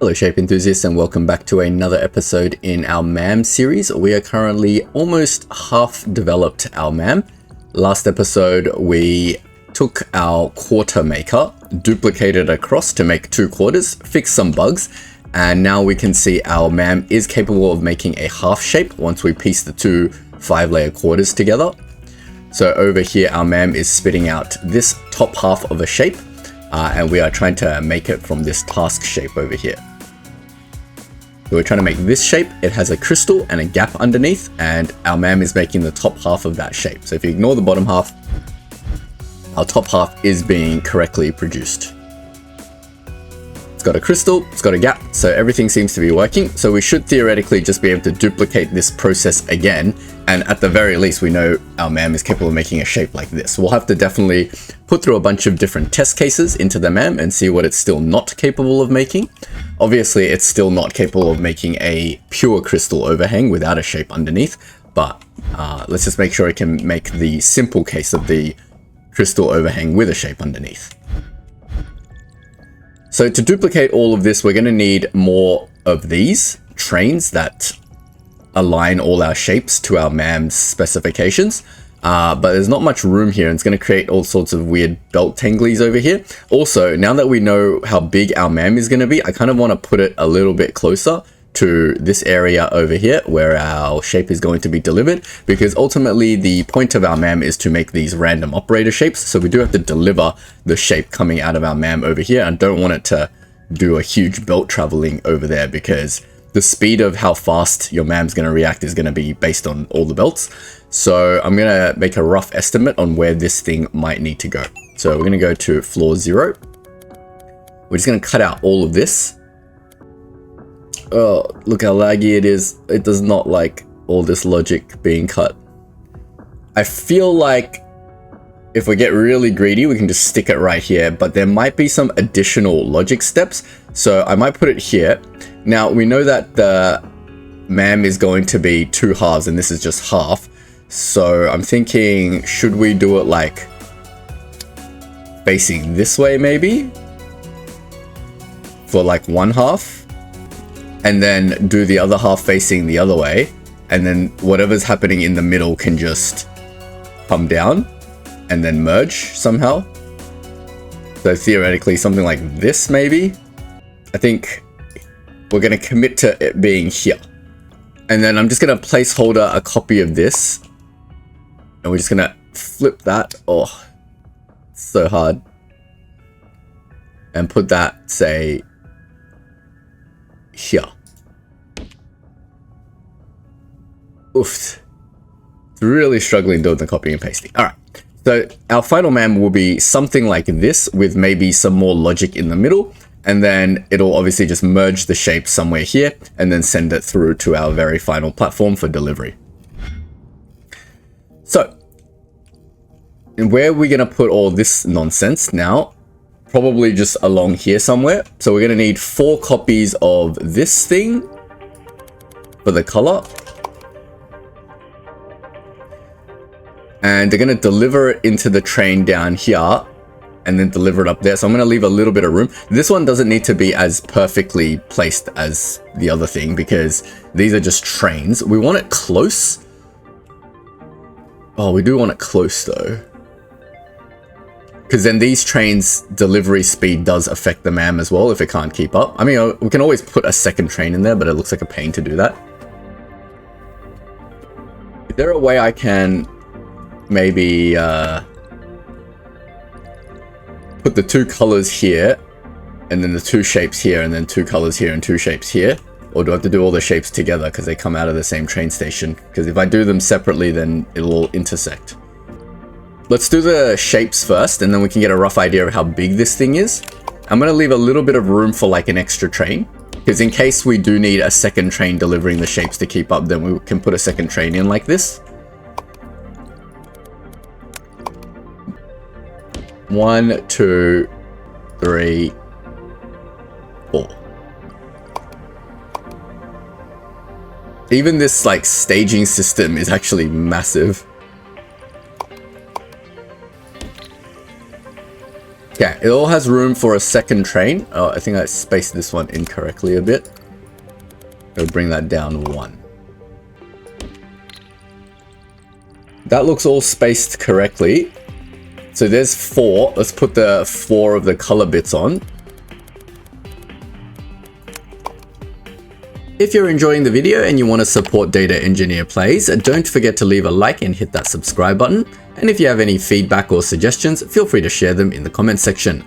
Hello shape enthusiasts and welcome back to another episode in our MAM series. We are currently almost half developed our MAM. Last episode we took our quarter maker, duplicated across to make 2 quarters, fixed some bugs, and now we can see our MAM is capable of making a half shape once we piece the 2 5-layer quarters together. So over here our MAM is spitting out this top half of a shape. And we are trying to make it from this task shape over here. So we're trying to make this shape. It has a crystal and a gap underneath, and our MAM is making the top half of that shape. So if you ignore the bottom half, our top half is being correctly produced. It's got a crystal, it's got a gap, so everything seems to be working. So we should theoretically just be able to duplicate this process again. And at the very least, we know our MAM is capable of making a shape like this. We'll have to definitely put through a bunch of different test cases into the MAM and see what it's still not capable of making. Obviously, it's still not capable of making a pure crystal overhang without a shape underneath, but let's just make sure it can make the simple case of the crystal overhang with a shape underneath. So to duplicate all of this, we're going to need more of these trains that align all our shapes to our MAM's specifications. But there's not much room here, and it's going to create all sorts of weird belt tanglies over here. Also, now that we know how big our MAM is going to be, I kind of want to put it a little bit closer to this area over here where our shape is going to be delivered, because ultimately the point of our MAM is to make these random operator shapes. So we do have to deliver the shape coming out of our MAM over here, and don't want it to do a huge belt traveling over there, because the speed of how fast your MAM's going to react is going to be based on all the belts. So I'm going to make a rough estimate on where this thing might need to go. So we're going to go to floor 0. We're just going to cut out all of this. Oh, look how laggy it is. It does not like all this logic being cut. I feel like if we get really greedy, we can just stick it right here, but there might be some additional logic steps. So I might put it here. Now we know that the MAM is going to be 2 halves and this is just half. So I'm thinking, should we do it like facing this way maybe? For like 1 half? And then do the other half facing the other way. And then whatever's happening in the middle can just come down and then merge somehow. So theoretically something like this maybe. I think we're going to commit to it being here. And then I'm just going to placeholder a copy of this. And we're just going to flip that. Oh, it's so hard. And put that, say, here. Oof. It's really struggling doing the copying and pasting. All right. So our final MAM will be something like this with maybe some more logic in the middle. And then it'll obviously just merge the shape somewhere here and then send it through to our very final platform for delivery. So, and where are we going to put all this nonsense now? Probably just along here somewhere. So we're going to need 4 copies of this thing for the color. And they're going to deliver it into the train down here and then deliver it up there. So I'm going to leave a little bit of room. This one doesn't need to be as perfectly placed as the other thing because these are just trains. We want it close. Oh, we do want it close though. Because then these trains' delivery speed does affect the MAM as well if it can't keep up. I mean, we can always put a second train in there, but it looks like a pain to do that. Is there a way I can maybe put the 2 colors here and then the 2 shapes here and then 2 colors here and 2 shapes here? Or do I have to do all the shapes together because they come out of the same train station? Because if I do them separately, then it'll all intersect. Let's do the shapes first, and then we can get a rough idea of how big this thing is. I'm going to leave a little bit of room for like an extra train, because in case we do need a second train delivering the shapes to keep up, then we can put a second train in like this. 1, 2, 3, 4. Even this like staging system is actually massive. Okay, it all has room for a second train. Oh, I think I spaced this one incorrectly a bit. I'll bring that down 1. That looks all spaced correctly. So there's 4. Let's put the 4 of the color bits on. If you're enjoying the video and you want to support Data Engineer Plays, don't forget to leave a like and hit that subscribe button. And if you have any feedback or suggestions, feel free to share them in the comment section.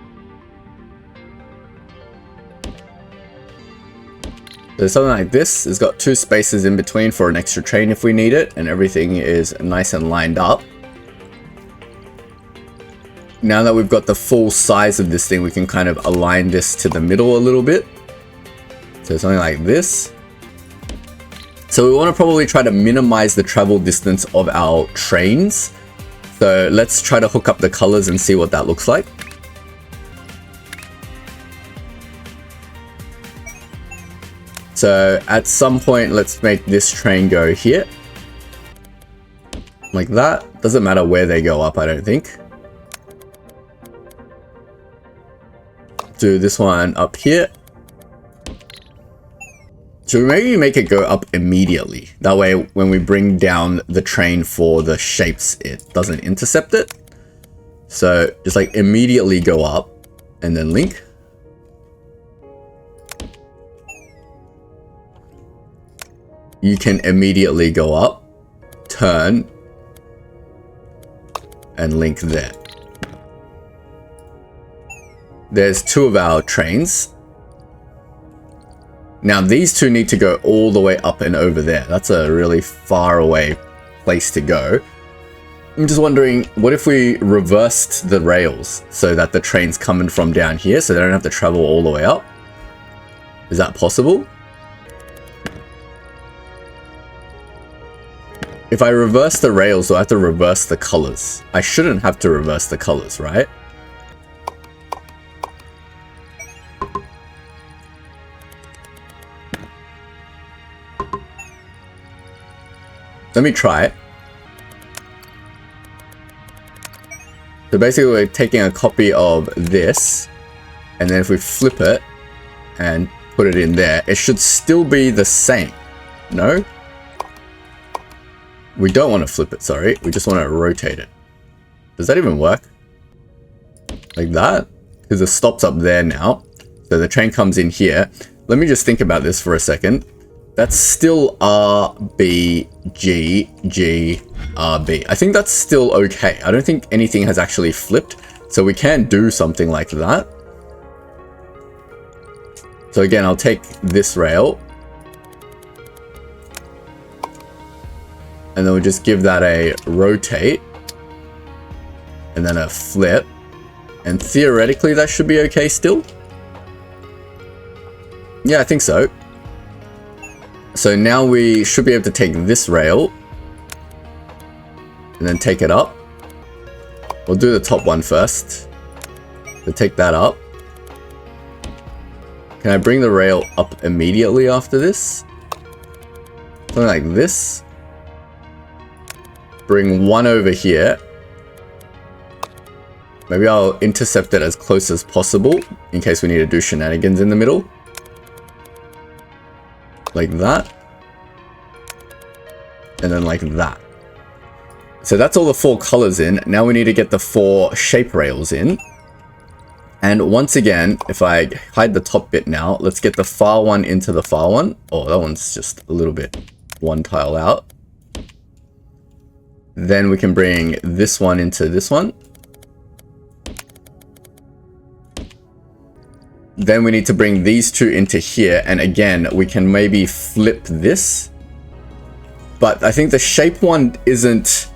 So something like this, it's got 2 spaces in between for an extra train if we need it, and everything is nice and lined up. Now that we've got the full size of this thing, we can kind of align this to the middle a little bit. So something like this. So we want to probably try to minimize the travel distance of our trains. So let's try to hook up the colors and see what that looks like. So at some point, let's make this train go here. Like that. Doesn't matter where they go up, I don't think. Do this one up here. Should we maybe make it go up immediately? That way, when we bring down the train for the shapes, it doesn't intercept it. So just like immediately go up and then link. You can immediately go up, turn, and link there. There's 2 of our trains. Now these 2 need to go all the way up and over there. That's a really far away place to go. I'm just wondering, what if we reversed the rails so that the train's coming from down here so they don't have to travel all the way up? Is that possible? If I reverse the rails, do I have to reverse the colors? I shouldn't have to reverse the colors, right? Let me try it. So basically we're taking a copy of this, and then if we flip it and put it in there, it should still be the same. No? We don't want to flip it, sorry. We just want to rotate it. Does that even work? Like that? Because it stops up there now. So the train comes in here. Let me just think about this for a second. That's still R, B, G, G, R, B. I think that's still okay. I don't think anything has actually flipped. So we can do something like that. So again, I'll take this rail. And then we'll just give that a rotate. And then a flip. And theoretically, that should be okay still. Yeah, I think so. So now we should be able to take this rail and then take it up. We'll do the top one first. So take that up. Can I bring the rail up immediately after this? Something like this. Bring one over here. Maybe I'll intercept it as close as possible in case we need to do shenanigans in the middle. Like that. And then like that. So that's all the 4 colors in. Now we need to get the 4 shape rails in. And once again, if I hide the top bit now, let's get the far one into the far one. Oh, that one's just a little bit one tile out. Then we can bring this one into this one. Then we need to bring these 2 into here. And again, we can maybe flip this. But I think the shape one isn't...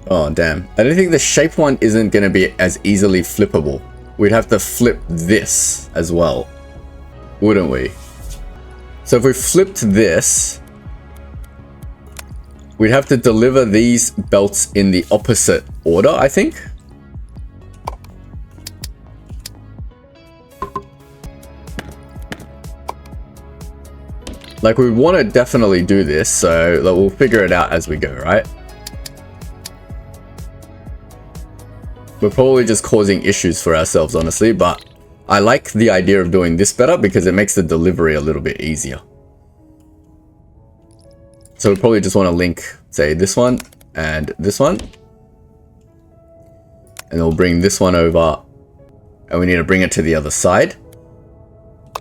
Oh, damn. I don't think the shape one isn't going to be as easily flippable. We'd have to flip this as well, wouldn't we? So if we flipped this, we'd have to deliver these belts in the opposite order, I think. Like, we want to definitely do this, so we'll figure it out as we go, right? We're probably just causing issues for ourselves, honestly, but I like the idea of doing this better because it makes the delivery a little bit easier. So we probably just want to link, say, this one and this one. And we'll bring this one over, and we need to bring it to the other side.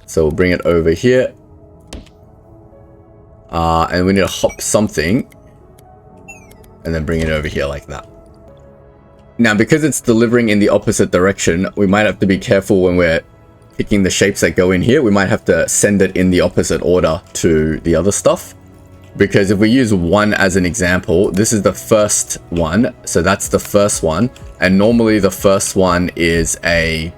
So we'll bring it over here. And we need to hop something and then bring it over here like that. Now, because it's delivering in the opposite direction, we might have to be careful when we're picking the shapes that go in here. We might have to send it in the opposite order to the other stuff. Because if we use one as an example, this is the first one. So that's the first one. And normally the first one is a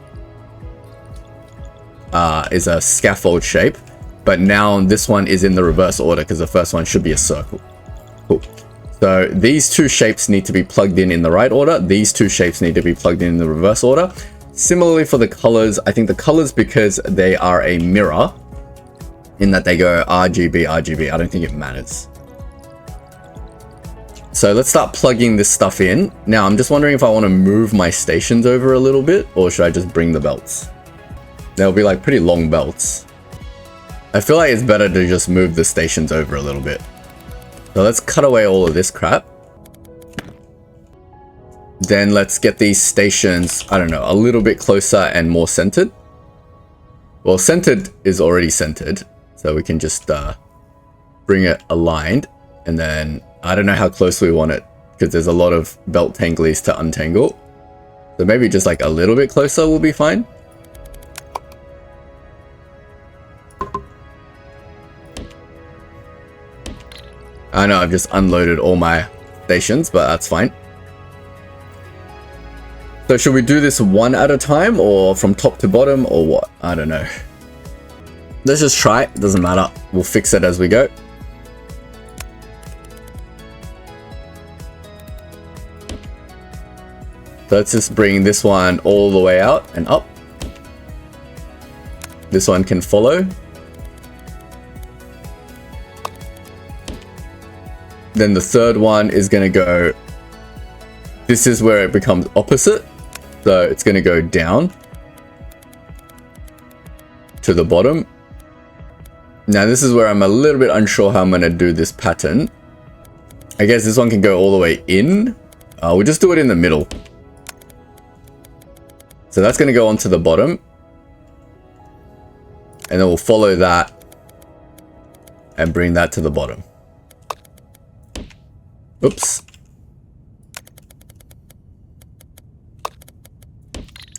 scaffold shape. But now this one is in the reverse order because the first one should be a circle. Cool. So these two shapes need to be plugged in the right order. These two shapes need to be plugged in the reverse order. Similarly for the colors, I think the colors, because they are a mirror in that they go RGB, RGB, I don't think it matters. So let's start plugging this stuff in. Now I'm just wondering if I want to move my stations over a little bit, or should I just bring the belts? They'll be like pretty long belts. I feel like it's better to just move the stations over a little bit. So let's cut away all of this crap. Then let's get these stations, I don't know, a little bit closer and more centered. Well, centered is already centered. So we can just bring it aligned. And then I don't know how close we want it because there's a lot of belt tanglies to untangle. So maybe just like a little bit closer will be fine. I know I've just unloaded all my stations, but that's fine. So should we do this one at a time or from top to bottom or what? I don't know. Let's just try it. Doesn't matter. We'll fix it as we go. So let's just bring this one all the way out and up. This one can follow. Then the third one is going to go, this is where it becomes opposite. So it's going to go down to the bottom. Now this is where I'm a little bit unsure how I'm going to do this pattern. I guess this one can go all the way in. We'll just do it in the middle. So that's going to go onto the bottom. And then we'll follow that and bring that to the bottom. Oops.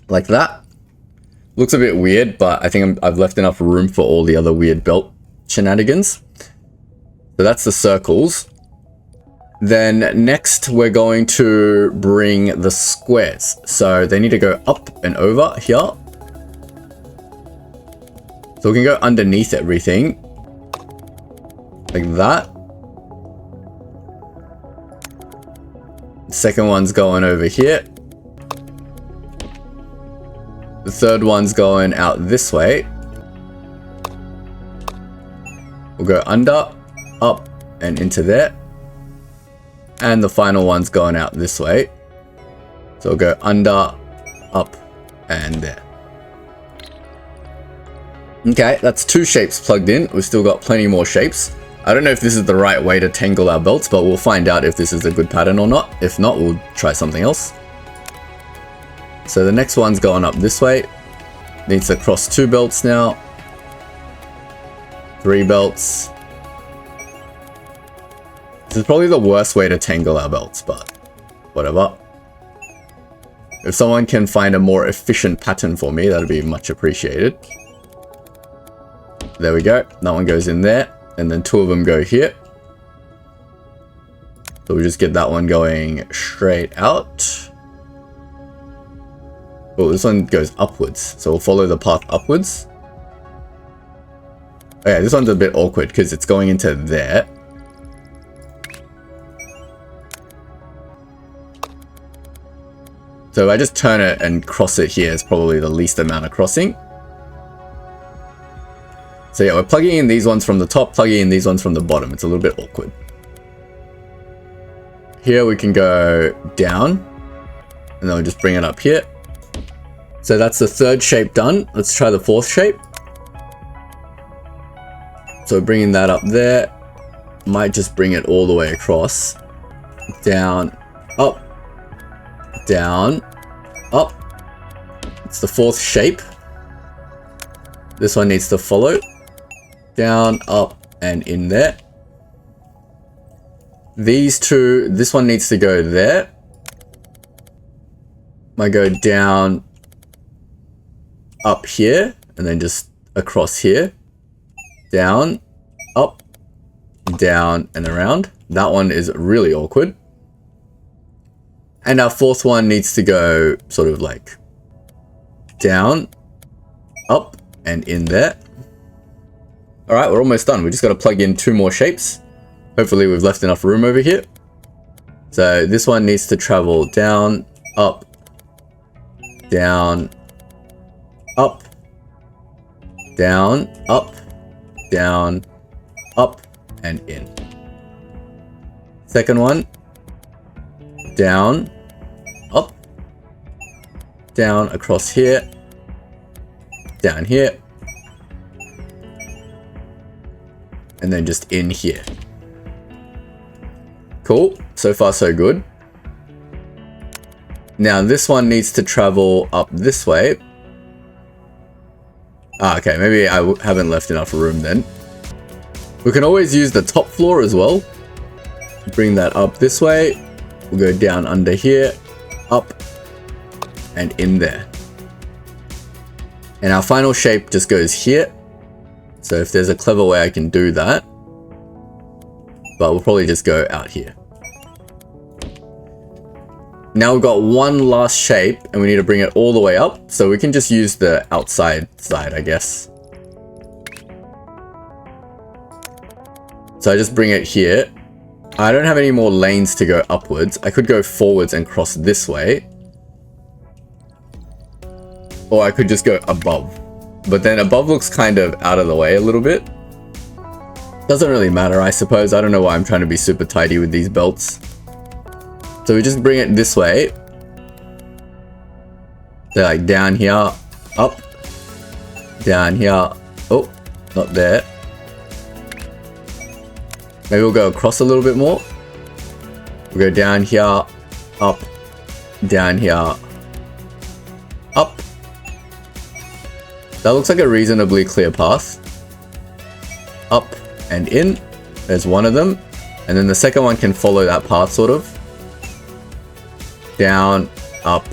Like that. Looks a bit weird, but I think I've left enough room for all the other weird belt shenanigans. So that's the circles. Then next we're going to bring the squares. So they need to go up and over here. So we can go underneath everything. Like that. Second one's going over here. The third one's going out this way. We'll go under, up, and into there. And the final one's going out this way. So we'll go under, up, and there. Okay, that's two shapes plugged in. We've still got plenty more shapes. I don't know if this is the right way to tangle our belts, but we'll find out if this is a good pattern or not. If not, we'll try something else. So the next one's going up this way. Needs to cross 2 belts now. 3 belts. This is probably the worst way to tangle our belts, but whatever. If someone can find a more efficient pattern for me, that'd be much appreciated. There we go. That one goes in there. And then 2 of them go here. So we just get that one going straight out. Oh, this one goes upwards. So we'll follow the path upwards. Okay, this one's a bit awkward because it's going into there. So if I just turn it and cross it here, it's probably the least amount of crossing. So yeah, we're plugging in these ones from the top, plugging in these ones from the bottom. It's a little bit awkward. Here we can go down. and then we'll just bring it up here. So that's the third shape done. Let's try the fourth shape. So bringing that up there, might just bring it all the way across. Down, up, down, up. It's the fourth shape. This one needs to follow. Down, up, and in there. These two, this one needs to go there. Might go down, up here, and then just across here. Down, up, down, and around. That one is really awkward. And our fourth one needs to go sort of like down, up, and in there. All right, we're almost done. We just got to plug in two more shapes. Hopefully we've left enough room over here. So this one needs to travel down, up, down, up, down, up, down, up, and in. Second one, down, up, down across here, down here, and then just in here. Cool, so far so good. Now this one needs to travel up this way. Okay, maybe I haven't left enough room then. We can always use the top floor as well. Bring that up this way. We'll go down under here, up, and in there. And our final shape just goes here. So if there's a clever way I can do that, but we'll probably just go out here. Now we've got one last shape and we need to bring it all the way up. So we can just use the outside side, I guess. So I just bring it here. I don't have any more lanes to go upwards. I could go forwards and cross this way. Or I could just go above. But then above looks kind of out of the way a little bit. Doesn't really matter, I suppose. I don't know why I'm trying to be super tidy with these belts. So we just bring it this way. So like down here, up, down here. Oh, not there. Maybe we'll go across a little bit more. We'll go down here, up, down here, up. That looks like a reasonably clear path. Up and in. There's one of them. And then the second one can follow that path sort of. Down, up,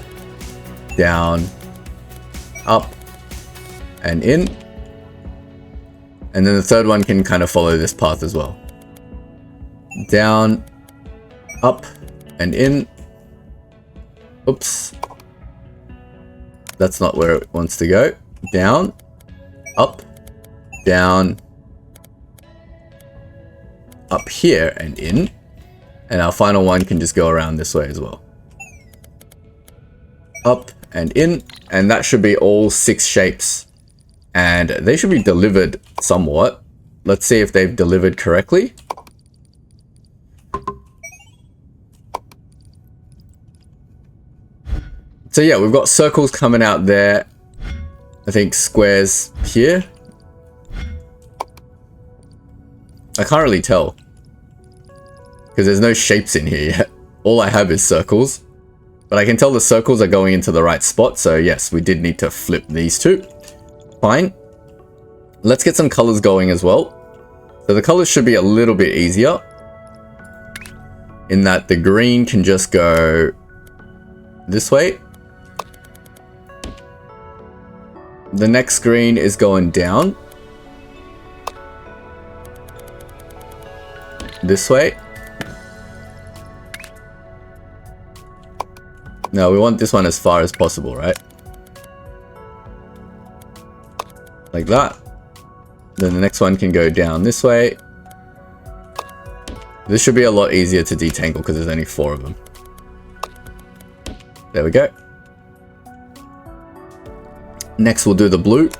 and in. And then the third one can kind of follow this path as well. Down, up, and in. Oops. That's not where it wants to go. Down, up, down, up here and in. And our final one can just go around this way as well. Up and in, and that should be all 6 shapes, and they should be delivered somewhat. Let's see if they've delivered correctly. So yeah, we've got circles coming out there. I think squares here. I can't really tell because there's no shapes in here yet. All I have is circles. But I can tell the circles are going into the right spot, so yes, we did need to flip these two. Fine. Let's get some colors going as well. So the colors should be a little bit easier, in that the green can just go this way. The next green is going down this way. No, we want this one as far as possible, right? Like that. Then the next one can go down this way. This should be a lot easier to detangle because there's only 4 of them. There we go. Next we'll do the blue.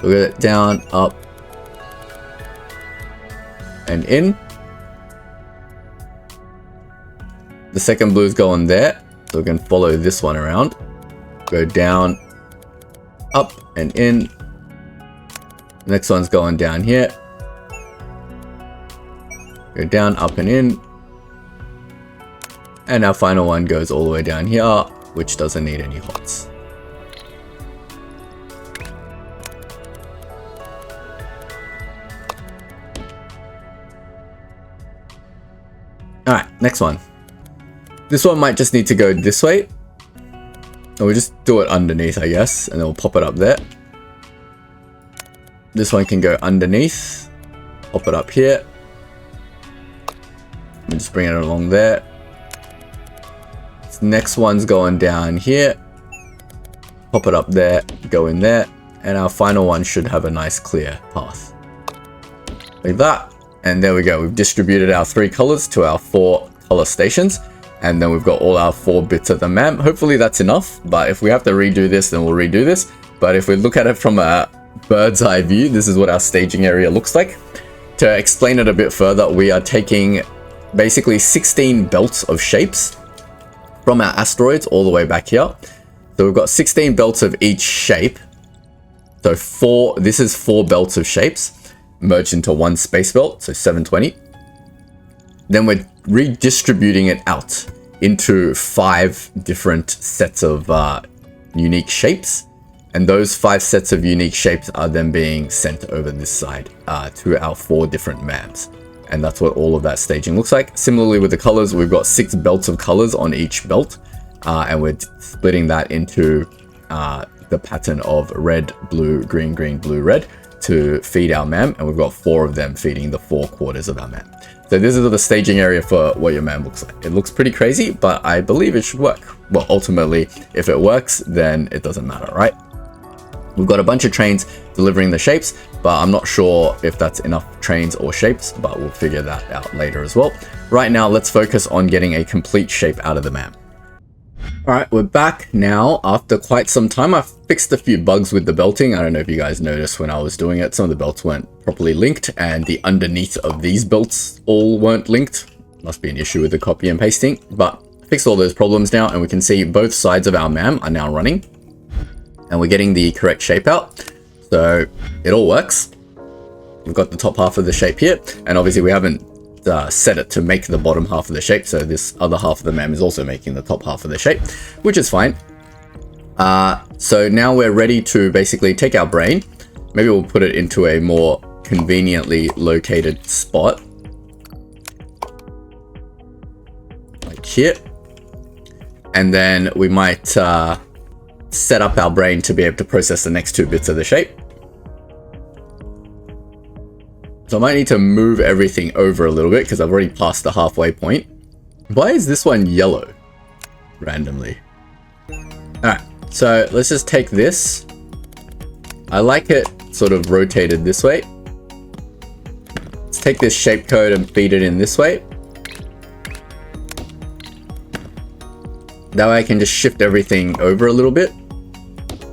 We'll get it down, up, and in. The second blue is going there. So we can follow this one around, go down, up and in. Next one's going down here. Go down, up and in. And our final one goes all the way down here, which doesn't need any hots. Alright, next one. This one might just need to go this way. And we'll just do it underneath, I guess, and then we'll pop it up there. This one can go underneath, pop it up here. And just bring it along there. This next one's going down here. Pop it up there, go in there. And our final one should have a nice clear path. Like that. And there we go. We've distributed our 3 colors to our 4 color stations. And then we've got all our 4 bits of the MAM. Hopefully that's enough. But if we have to redo this, then we'll redo this. But if we look at it from a bird's eye view, this is what our staging area looks like. To explain it a bit further, we are taking basically 16 belts of shapes from our asteroids all the way back here. So we've got 16 belts of each shape. So this is 4 belts of shapes merged into one space belt, so 720. Then we're redistributing it out into 5 different sets of unique shapes. And those 5 sets of unique shapes are then being sent over this side to our 4 different MAMs. And that's what all of that staging looks like. Similarly with the colors, we've got 6 belts of colors on each belt. And we're splitting that into the pattern of red, blue, green, green, blue, red to feed our MAM. And we've got 4 of them feeding the 4 quarters of our MAM. So this is the staging area for what your MAM looks like. It looks pretty crazy, but I believe it should work. Well, ultimately, if it works, then it doesn't matter, right? We've got a bunch of trains delivering the shapes, but I'm not sure if that's enough trains or shapes, but we'll figure that out later as well. Right now, let's focus on getting a complete shape out of the MAM. All right, we're back now after quite some time. I fixed a few bugs with the belting. I don't know if you guys noticed when I was doing it, some of the belts weren't properly linked and the underneath of these belts all weren't linked. Must be an issue with the copy and pasting, but I fixed all those problems now and we can see both sides of our MAM are now running. And we're getting the correct shape out. So it all works. We've got the top half of the shape here. And obviously we haven't set it to make the bottom half of the shape. So this other half of the MAM is also making the top half of the shape, which is fine. So now we're ready to basically take our brain. Maybe we'll put it into a more conveniently located spot. Like here. And then we might set up our brain to be able to process the next 2 bits of the shape. So I might need to move everything over a little bit because I've already passed the halfway point. Why is this one yellow randomly? Alright, so let's just take this. I like it sort of rotated this way. Let's take this shape code and feed it in this way. That way I can just shift everything over a little bit.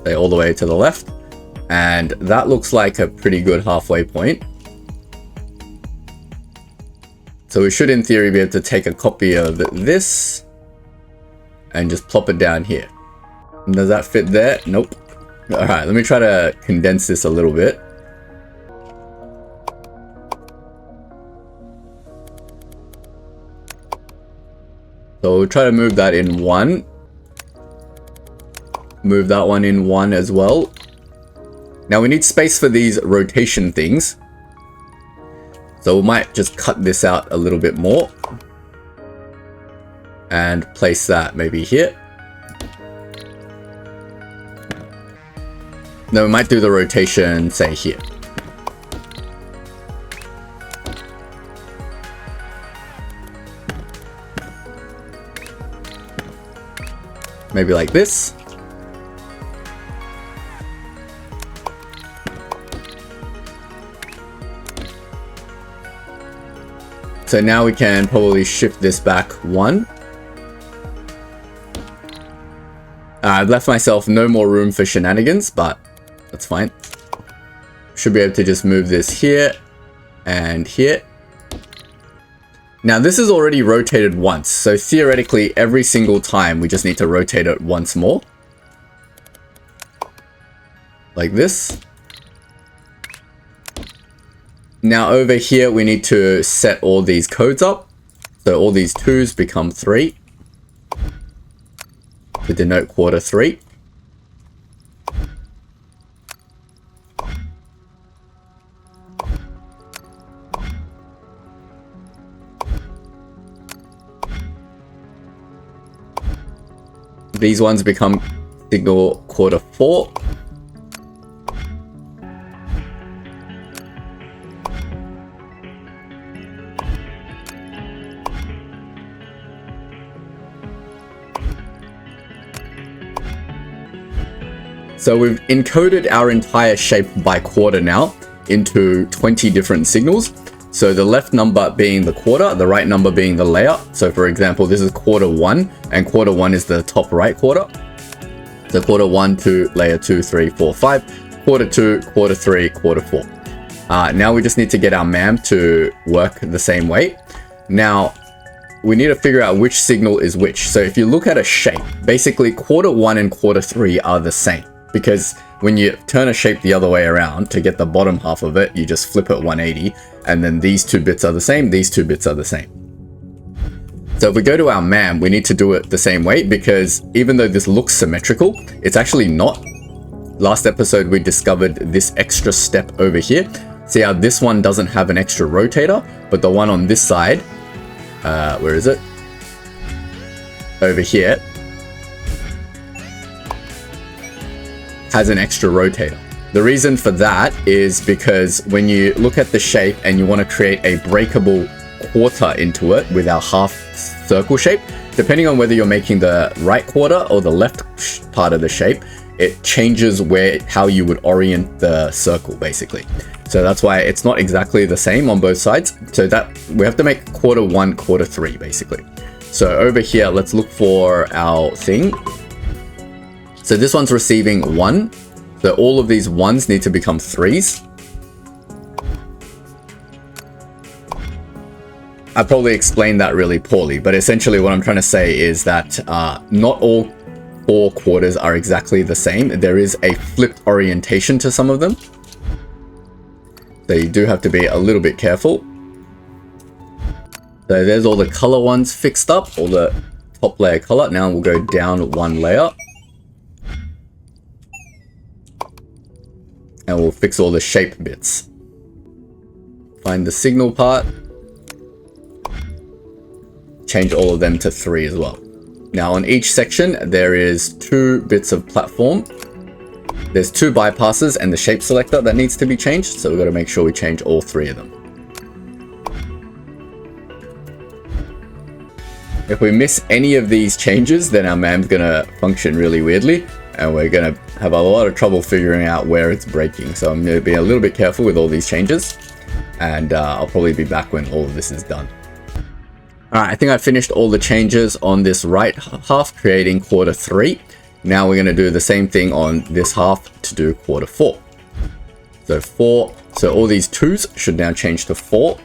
Say all the way to the left. And that looks like a pretty good halfway point. So we should in theory be able to take a copy of this and just plop it down here. Does that fit there? Nope. Alright, let me try to condense this a little bit. So we'll try to move that in 1. Move that one in 1 as well. Now we need space for these rotation things. So we might just cut this out a little bit more. And place that maybe here. Then we might do the rotation, say here. Maybe like this. So now we can probably shift this back 1. I've left myself no more room for shenanigans, but that's fine. Should be able to just move this here and here. Now this is already rotated once, so theoretically every single time we just need to rotate it once more. Like this. Now over here we need to set all these codes up. So all these 2s become 3 to denote quarter 3. These ones become signal quarter 4. So we've encoded our entire shape by quarter now into 20 different signals. So the left number being the quarter, the right number being the layer. So for example, this is quarter 1, and quarter 1 is the top right quarter. So quarter 1, 2, layer 2, 3, 4, 5, quarter 2, quarter 3, quarter 4. Now we just need to get our MAM to work the same way. Now we need to figure out which signal is which. So if you look at a shape, basically quarter 1 and quarter 3 are the same, because when you turn a shape the other way around to get the bottom half of it, you just flip it 180, and then these 2 bits are the same, these 2 bits are the same. So if we go to our MAM, we need to do it the same way, because even though this looks symmetrical, it's actually not. Last episode, we discovered this extra step over here. See how this one doesn't have an extra rotator, but the one on this side, where is it? Over here, has an extra rotator. The reason for that is because when you look at the shape and you want to create a breakable quarter into it with our half circle shape, depending on whether you're making the right quarter or the left part of the shape, it changes how you would orient the circle basically. So that's why it's not exactly the same on both sides. So that we have to make quarter 1, quarter 3 basically. So over here, let's look for our thing. So this one's receiving 1. So all of these 1s need to become 3s. I probably explained that really poorly, but essentially what I'm trying to say is that not all 4 quarters are exactly the same. There is a flipped orientation to some of them. So you do have to be a little bit careful. So there's all the color ones fixed up, all the top layer color. Now we'll go down 1 layer. And we'll fix all the shape bits. Find the signal part. Change all of them to 3 as well. Now on each section, there is 2 bits of platform. There's 2 bypasses and the shape selector that needs to be changed. So we've got to make sure we change all 3 of them. If we miss any of these changes, then our MAM's going to function really weirdly. And we're going to have a lot of trouble figuring out where it's breaking. So I'm going to be a little bit careful with all these changes. And I'll probably be back when all of this is done. Alright, I think I finished all the changes on this right half, creating quarter 3. Now we're going to do the same thing on this half to do quarter 4. So 4, so all these 2s should now change to 4.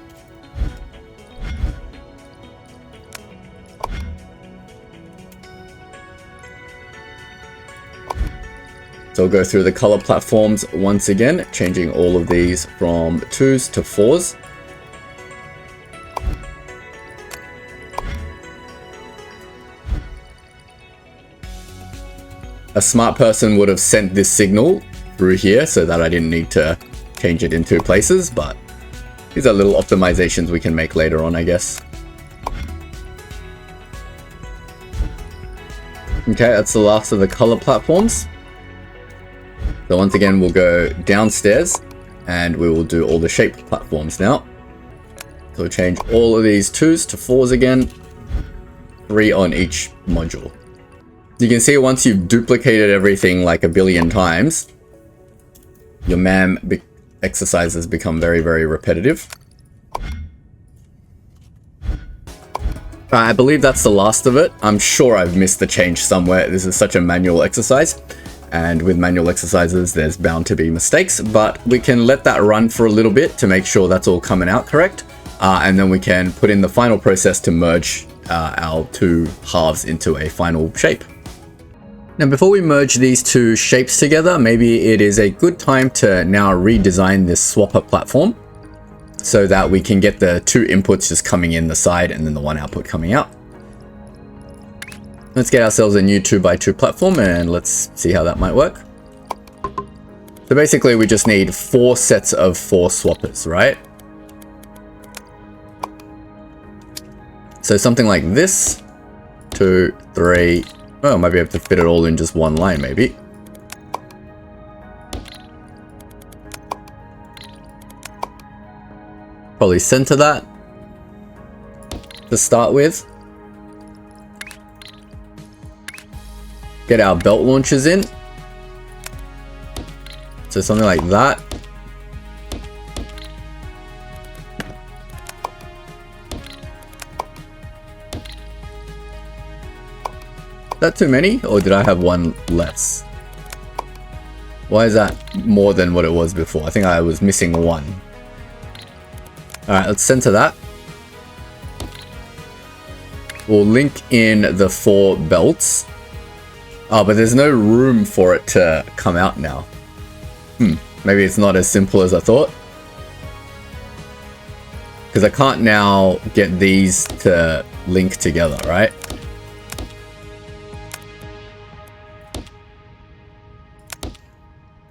So I'll go through the color platforms once again, changing all of these from 2s to 4s. A smart person would have sent this signal through here so that I didn't need to change it in 2 places, but these are little optimizations we can make later on, I guess. Okay, that's the last of the color platforms. So once again, we'll go downstairs and we will do all the shape platforms now. So we'll change all of these 2s to 4s again, 3 on each module. You can see once you've duplicated everything like a billion times, your MAM exercises become very, very repetitive. I believe that's the last of it. I'm sure I've missed the change somewhere. This is such a manual exercise. And with manual exercises, there's bound to be mistakes, but we can let that run for a little bit to make sure that's all coming out correct. and then we can put in the final process to merge our two halves into a final shape. Now, before we merge these two shapes together, maybe it is a good time to now redesign this swapper platform so that we can get the two inputs just coming in the side and then the one output coming out. Let's get ourselves a new 2x2 platform and let's see how that might work. So basically we just need 4 sets of 4 swappers, right? So something like this, 2, 3, well, maybe I have to fit it all in just one line, maybe. Probably center that to start with. Get our belt launchers in. So something like that. Is that too many, or did I have one less? Why is that more than what it was before? I think I was missing one. Alright, let's center that. We'll link in the 4 belts. Oh, but there's no room for it to come out now. Maybe it's not as simple as I thought. Because I can't now get these to link together, right?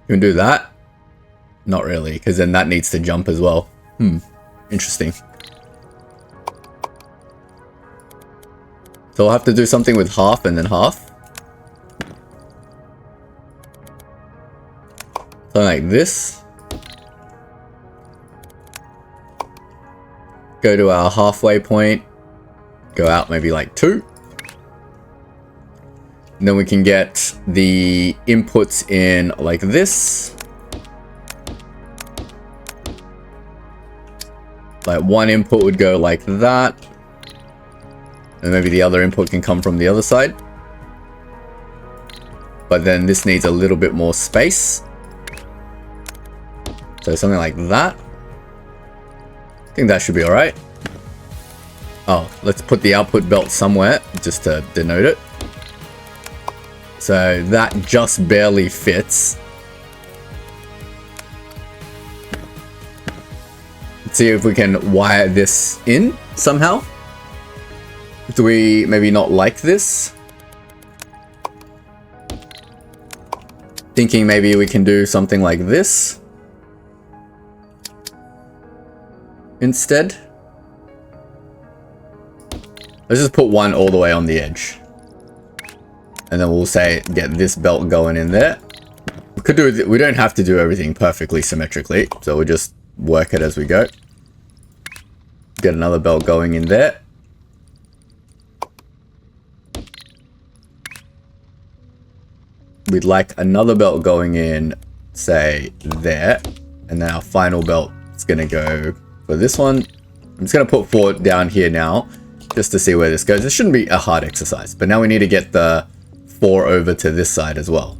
You can do that? Not really, because then that needs to jump as well. Interesting. So I'll have to do something with half and then half. Something like this. Go to our halfway point. Go out maybe like 2. And then we can get the inputs in like this. Like one input would go like that. And maybe the other input can come from the other side. But then this needs a little bit more space. So something like that. I think that should be alright. Oh, let's put the output belt somewhere just to denote it. So that just barely fits. Let's see if we can wire this in somehow. Do we maybe not like this? Thinking maybe we can do something like this instead. Let's just put one all the way on the edge. And then we'll say, get this belt going in there. We don't have to do everything perfectly symmetrically, so we'll just work it as we go. Get another belt going in there. We'd like another belt going in, say, there. And then our final belt is going to go for this one. I'm just going to put 4 down here now, just to see where this goes. This shouldn't be a hard exercise, but now we need to get the 4 over to this side as well.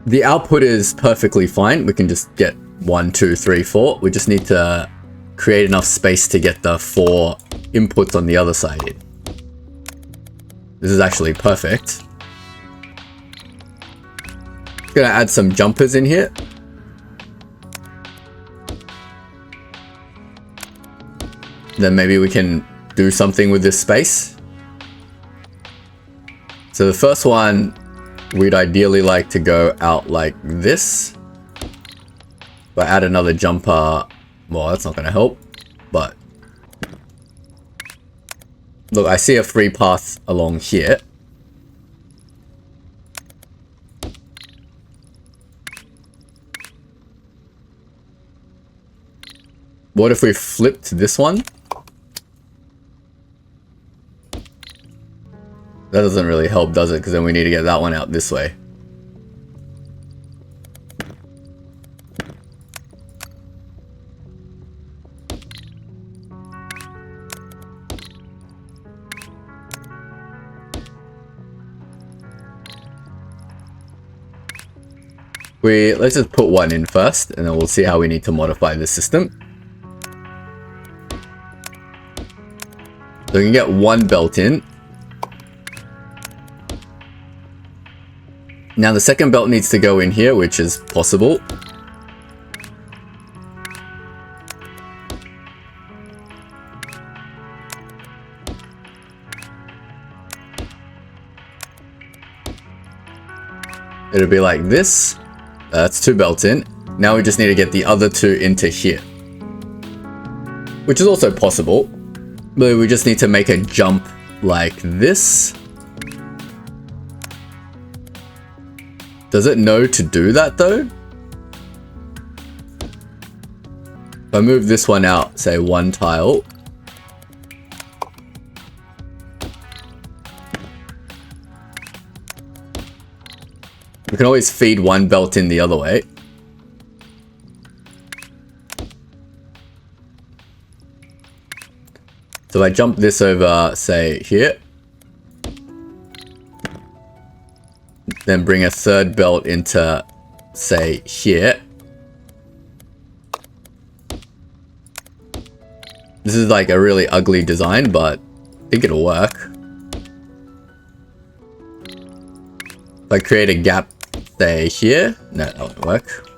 The output is perfectly fine. We can just get 1, 2, 3, 4. We just need to create enough space to get the 4 inputs on the other side in. This is actually perfect. Gonna add some jumpers in here. Then maybe we can do something with this space. So the first one, we'd ideally like to go out like this. But add another jumper, well, that's not gonna help, but look, I see a free path along here. What if we flipped this one? That doesn't really help, does it? Because then we need to get that one out this way. Let's just put one in first, and then we'll see how we need to modify the system. So we can get one belt in. Now the second belt needs to go in here, which is possible. It'll be like this. That's two belts in. Now we just need to get the other two into here, which is also possible, but we just need to make a jump like this. Does it know to do that though? If I move this one out, say one tile, we can always feed one belt in the other way. So if I jump this over, say here, then bring a third belt into, say, here. This is like a really ugly design, but I think it'll work. If I create a gap, say here, no, that won't work.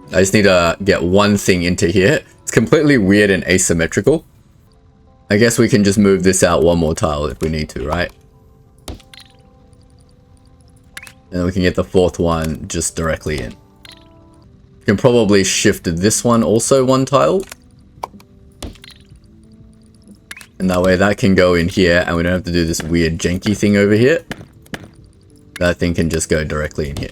I just need to get one thing into here. It's completely weird and asymmetrical. I guess we can just move this out one more tile if we need to, right? And then we can get the fourth one just directly in. We can probably shift this one also one tile. And that way that can go in here and we don't have to do this weird janky thing over here. That thing can just go directly in here.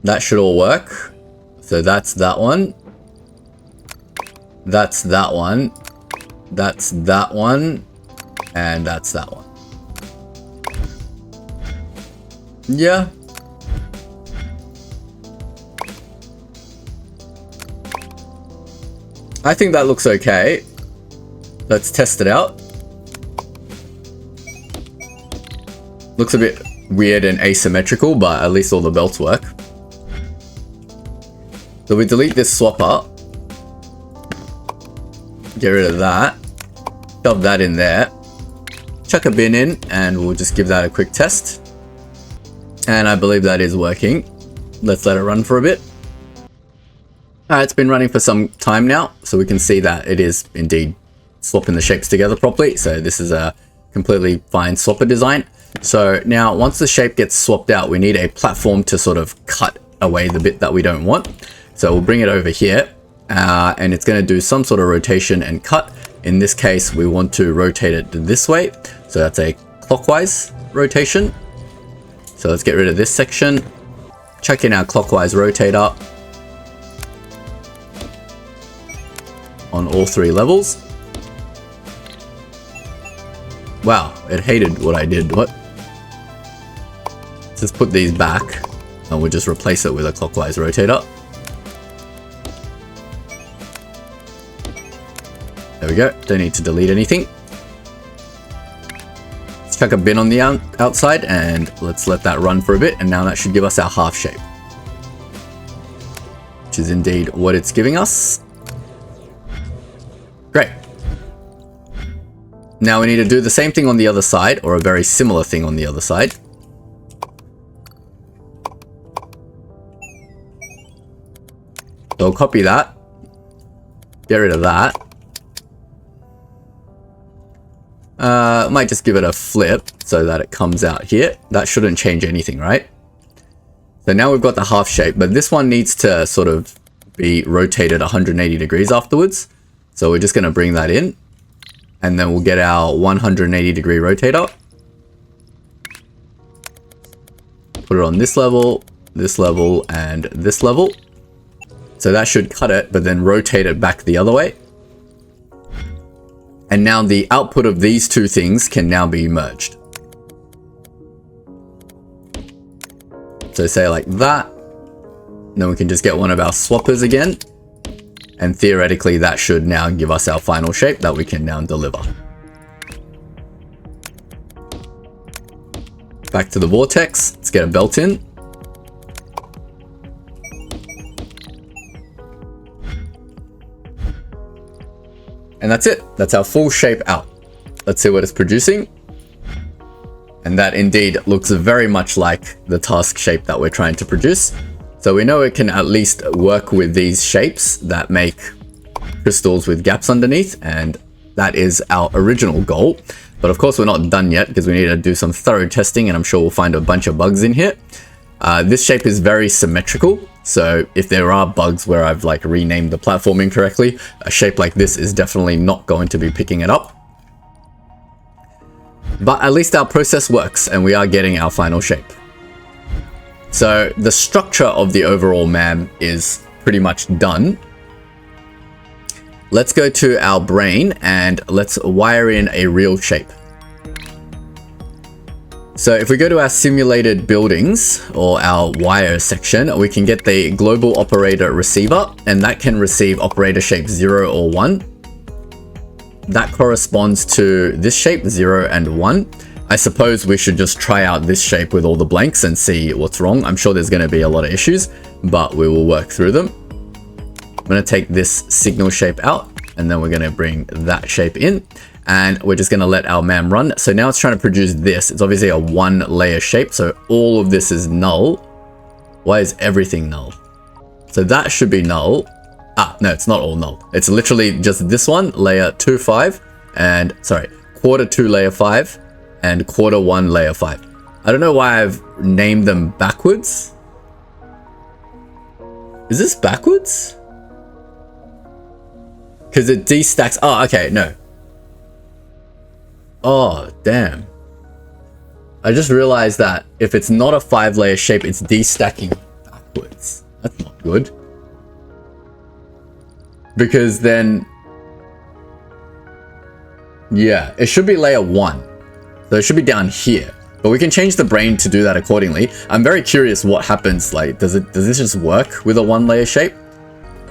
That should all work. So that's that one. That's that one. That's that one. And that's that one. Yeah. I think that looks okay. Let's test it out. Looks a bit weird and asymmetrical, but at least all the belts work. So we delete this swapper. Get rid of that. Shove that in there. Chuck a bin in and we'll just give that a quick test. And I believe that is working. Let's let it run for a bit. Alright, it's been running for some time now, so we can see that it is indeed swapping the shapes together properly. So this is a completely fine swapper design. So now once the shape gets swapped out, we need a platform to sort of cut away the bit that we don't want. So we'll bring it over here and it's going to do some sort of rotation and cut. In this case, we want to rotate it this way. So that's a clockwise rotation. So let's get rid of this section. Chuck in our clockwise rotator on all three levels. Wow, it hated what I did. What? Let's just put these back and we'll just replace it with a clockwise rotator. There we go. Don't need to delete anything. Let's chuck a bin on the outside and let's let that run for a bit. And now that should give us our half shape, which is indeed what it's giving us. Great. Now we need to do the same thing on the other side, or a very similar thing on the other side. So I'll copy that. Get rid of that. Might just give it a flip so that it comes out here. That shouldn't change anything, right? So now we've got the half shape, but this one needs to sort of be rotated 180 degrees afterwards. So we're just going to bring that in and then we'll get our 180 degree rotator. Put it on this level, and this level. So that should cut it, but then rotate it back the other way. And now the output of these two things can now be merged. So say like that. Then we can just get one of our swappers again. And theoretically that should now give us our final shape that we can now deliver. Back to the vortex. Let's get a belt in. And that's it. That's our full shape out. Let's see what it's producing. And that indeed looks very much like the task shape that we're trying to produce. So we know it can at least work with these shapes that make crystals with gaps underneath, and that is our original goal. But of course we're not done yet because we need to do some thorough testing, and I'm sure we'll find a bunch of bugs in here. This shape is very symmetrical, so if there are bugs where I've like renamed the platform incorrectly, a shape like this is definitely not going to be picking it up. But at least our process works and we are getting our final shape. So the structure of the overall MAM is pretty much done. Let's go to our brain and let's wire in a real shape. So if we go to our simulated buildings or our wire section, we can get the global operator receiver, and that can receive operator shape 0 or 1. That corresponds to this shape 0 and 1. I suppose we should just try out this shape with all the blanks and see what's wrong. I'm sure there's going to be a lot of issues, but we will work through them. I'm going to take this signal shape out, and then we're going to bring that shape in, and we're just going to let our MAM run. So now it's trying to produce this. It's obviously a 1 layer shape, so all of this is null. Why is everything null? So that should be null. No, it's not all null. It's literally just this one, layer 2, 5, and sorry, quarter 2, layer 5, and quarter 1, layer 5. I don't know why I've named them backwards. Is this backwards? Because it destacks. Oh, okay, no. Oh, damn. I just realized that if it's not a 5-layer shape, it's destacking backwards. That's not good. Because then, yeah, it should be layer 1. So it should be down here. But we can change the brain to do that accordingly. I'm very curious what happens. Like, does this just work with a 1-layer shape?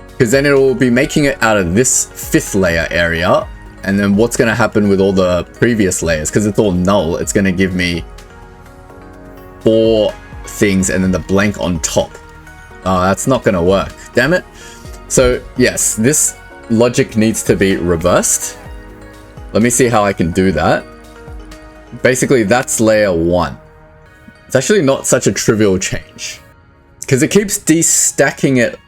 Because then it will be making it out of this 5th layer area. And then what's going to happen with all the previous layers? Because it's all null, it's going to give me 4 things and then the blank on top. Oh, that's not going to work. Damn it. So yes, this logic needs to be reversed. Let me see how I can do that. Basically, that's layer 1. It's actually not such a trivial change, because it keeps destacking it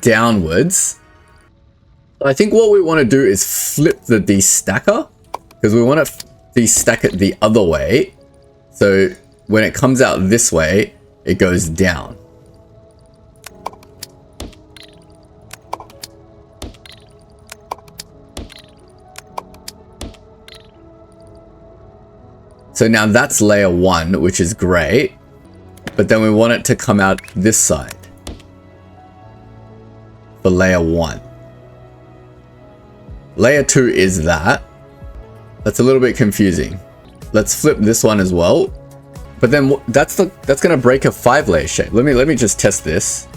downwards. I think what we want to do is flip the destacker, because we want to destack it the other way. So when it comes out this way, it goes down. So now that's layer 1, which is great, but then we want it to come out this side for layer 1. Layer 2 is that. That's a little bit confusing. Let's flip this one as well. But then that's gonna break a 5-layer shape. Let me just test this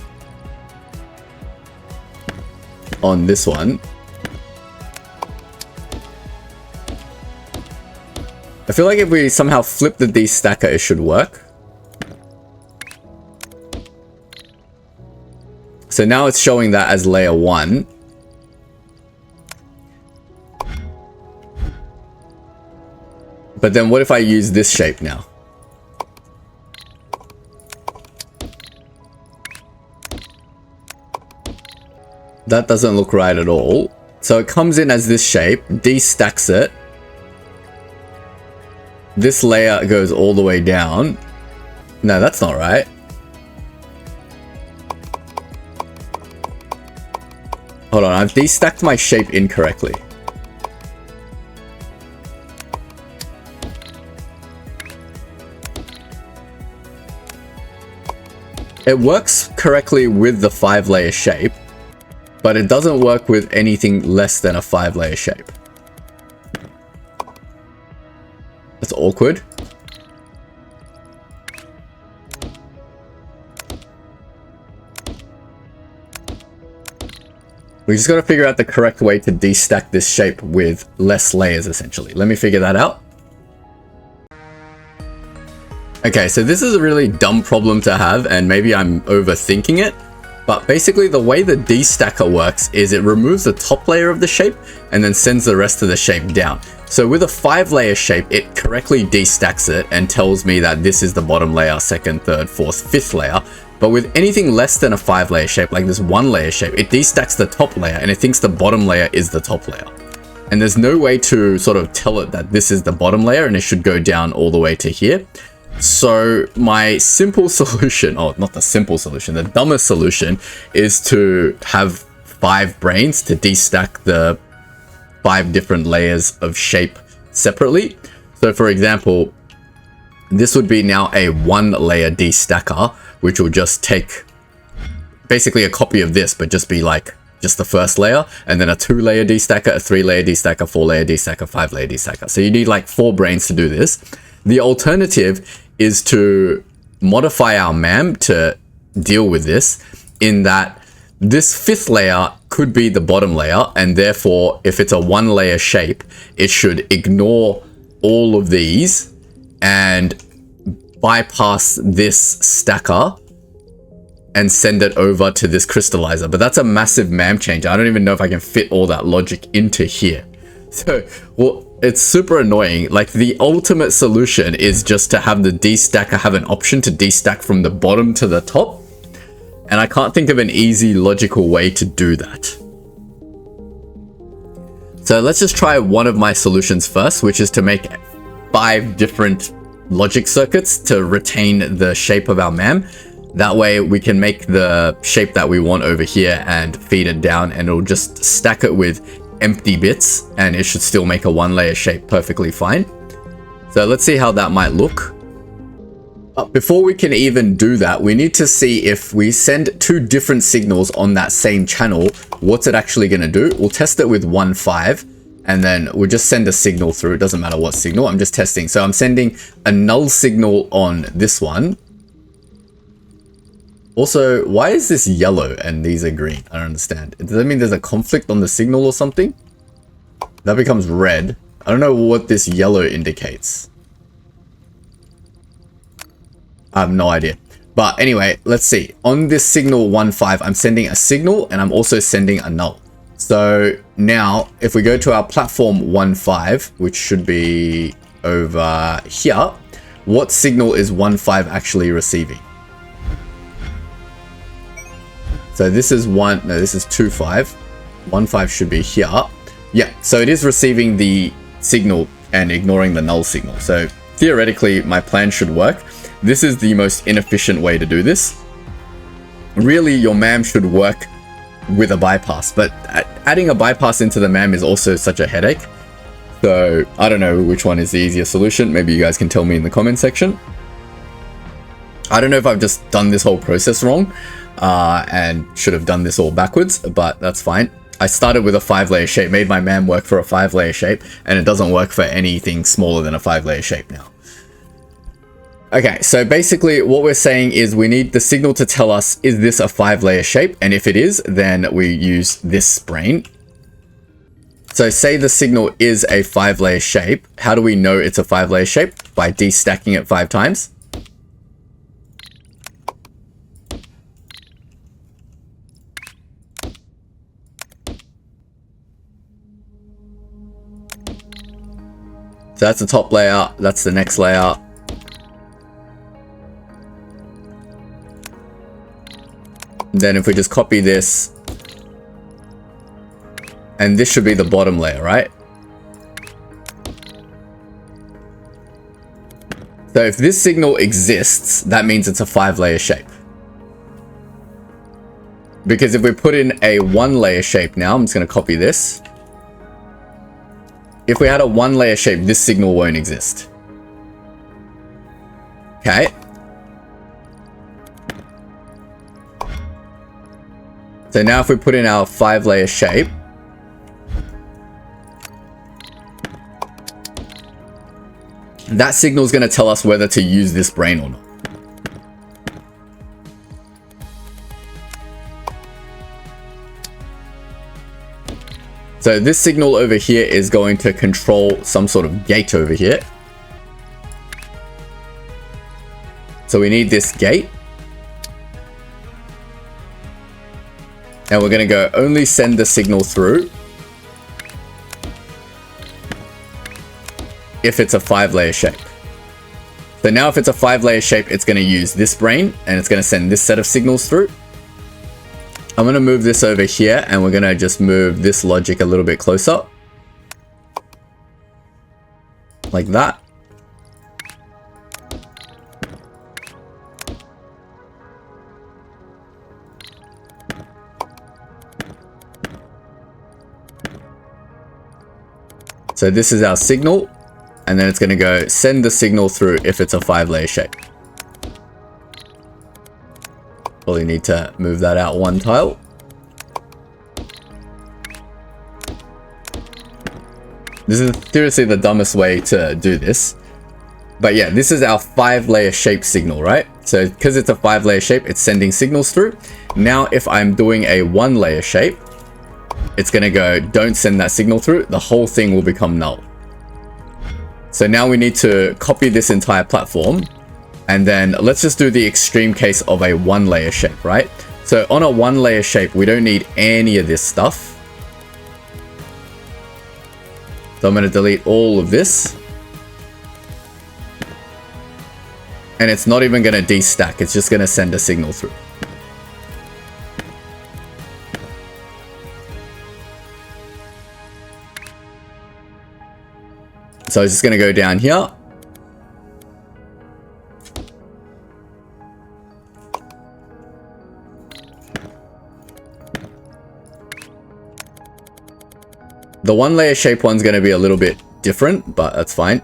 on this one. I feel like if we somehow flip the destacker, it should work. So now it's showing that as layer 1. But then what if I use this shape now? That doesn't look right at all. So it comes in as this shape, destacks it. This layer goes all the way down. No, that's not right. Hold on, I've destacked my shape incorrectly. It works correctly with the 5-layer shape, but it doesn't work with anything less than a 5-layer shape. That's awkward. We just got to figure out the correct way to destack this shape with less layers, essentially. Let me figure that out. Okay, so this is a really dumb problem to have, and maybe I'm overthinking it, But basically the way the destacker works is it removes the top layer of the shape and then sends the rest of the shape down. So with a 5-layer shape, it correctly destacks it and tells me that this is the bottom layer, second, third, fourth, fifth layer. But with anything less than a 5-layer shape, like this 1-layer shape, it destacks the top layer and it thinks the bottom layer is the top layer. And there's no way to sort of tell it that this is the bottom layer and it should go down all the way to here. So my simple solution, oh, not the simple solution, the dumbest solution is to have 5 brains to destack the 5 different layers of shape separately. So for example, this would be now a 1-layer destacker, which will just take basically a copy of this, but just be like just the first layer, and then a 2-layer destacker, a 3-layer destacker, 4-layer destacker, 5-layer destacker. So you need like 4 brains to do this. The alternative is to modify our MAM to deal with this, in that this 5th layer could be the bottom layer, and therefore if it's a 1-layer shape, it should ignore all of these and bypass this stacker and send it over to this crystallizer. But that's a massive MAM change. I don't even know if I can fit all that logic into here. So, well, it's super annoying. Like the ultimate solution is just to have the destacker have an option to destack from the bottom to the top. And I can't think of an easy logical way to do that. So let's just try one of my solutions first, which is to make 5 different logic circuits to retain the shape of our MAM. That way we can make the shape that we want over here and feed it down, and it'll just stack it with empty bits and it should still make a 1-layer shape perfectly fine. So let's see how that might look. But before we can even do that, we need to see if we send 2 different signals on that same channel, what's it actually going to do. We'll test it with 1.5 and then we'll just send a signal through. It doesn't matter what signal, I'm just testing. So I'm sending a null signal on this one. Also, why is this yellow and these are green? I don't understand. Does that mean there's a conflict on the signal or something? That becomes red. I don't know what this yellow indicates. I have no idea. But anyway, let's see. On this signal 1.5, I'm sending a signal and I'm also sending a null. So now, if we go to our platform 1.5, which should be over here, what signal is 1.5 actually receiving? So this is 2.5. 1.5 should be here. Yeah, so it is receiving the signal and ignoring the null signal. So theoretically, my plan should work. This is the most inefficient way to do this. Really, your MAM should work with a bypass, but adding a bypass into the MAM is also such a headache. So I don't know which one is the easier solution. Maybe you guys can tell me in the comment section. I don't know if I've just done this whole process wrong. And should have done this all backwards, but that's fine. I started with a 5-layer shape, made my MAM work for a 5-layer shape, and it doesn't work for anything smaller than a 5-layer shape now. Okay, so basically what we're saying is we need the signal to tell us, is this a 5-layer shape? And if it is, then we use this brain. So say the signal is a 5-layer shape. How do we know it's a 5-layer shape? By destacking it 5 times. So that's the top layer, that's the next layer. Then if we just copy this, and this should be the bottom layer, right? So if this signal exists, that means it's a 5-layer shape. Because if we put in a 1-layer shape now, I'm just going to copy this. If we had a 1-layer shape, this signal won't exist. Okay. So now if we put in our 5-layer shape, that signal is going to tell us whether to use this brain or not. So this signal over here is going to control some sort of gate over here. So we need this gate. And we're going to go only send the signal through if it's a 5-layer shape. So now if it's a 5-layer shape, it's going to use this brain and it's going to send this set of signals through. I'm going to move this over here and we're going to just move this logic a little bit closer. Like that. So this is our signal, and then it's going to go send the signal through if it's a 5-layer shape. Probably need to move that out one tile. This is seriously the dumbest way to do this. But yeah, this is our 5-layer shape signal, right? So because it's a 5-layer shape, it's sending signals through. Now, if I'm doing a 1-layer shape, it's going to go, don't send that signal through. The whole thing will become null. So now we need to copy this entire platform. And then let's just do the extreme case of a 1-layer shape, right? So on a 1-layer shape, we don't need any of this stuff. So I'm going to delete all of this. And it's not even going to destack. It's just going to send a signal through. So it's just going to go down here. The 1-layer shape one's going to be a little bit different, but that's fine.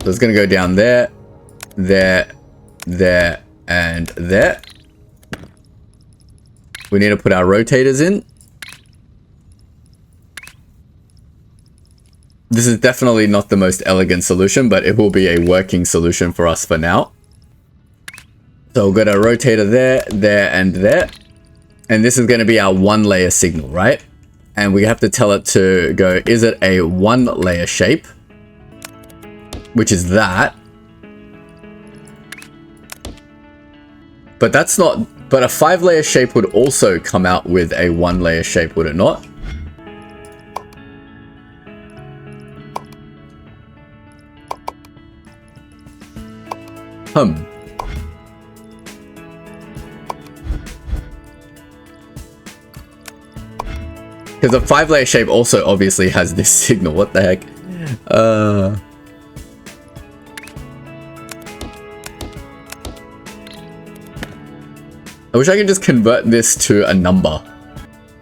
So it's going to go down there, there, there, and there. We need to put our rotators in. This is definitely not the most elegant solution, but it will be a working solution for us for now. So we'll get a rotator there, there, and there. And this is going to be our 1-layer signal, right? And we have to tell it to go, is it a 1-layer shape? Which is that. But that's not, but a 5-layer shape would also come out with a 1-layer shape, would it not? Because a 5-layer shape also obviously has this signal. What the heck? I wish I could just convert this to a number.